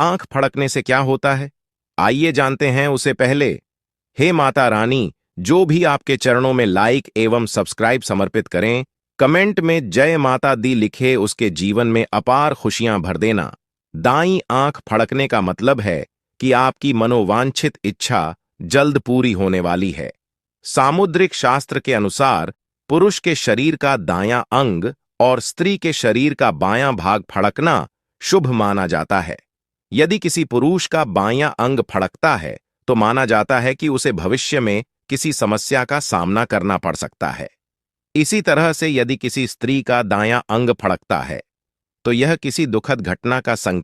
आंख फड़कने से क्या होता है, आइए जानते हैं उसे पहले। हे माता रानी, जो भी आपके चरणों में लाइक एवं सब्सक्राइब समर्पित करें, कमेंट में जय माता दी लिखे, उसके जीवन में अपार खुशियां भर देना। दाईं आंख फड़कने का मतलब है कि आपकी मनोवांछित इच्छा जल्द पूरी होने वाली है। सामुद्रिक शास्त्र के अनुसार पुरुष के शरीर का दायां अंग और स्त्री के शरीर का बायां भाग फड़कना शुभ माना जाता है। यदि किसी पुरुष का बायां अंग फड़कता है तो माना जाता है कि उसे भविष्य में किसी समस्या का सामना करना पड़ सकता है। इसी तरह से यदि किसी स्त्री का दायां अंग फड़कता है तो यह किसी दुखद घटना का संकेत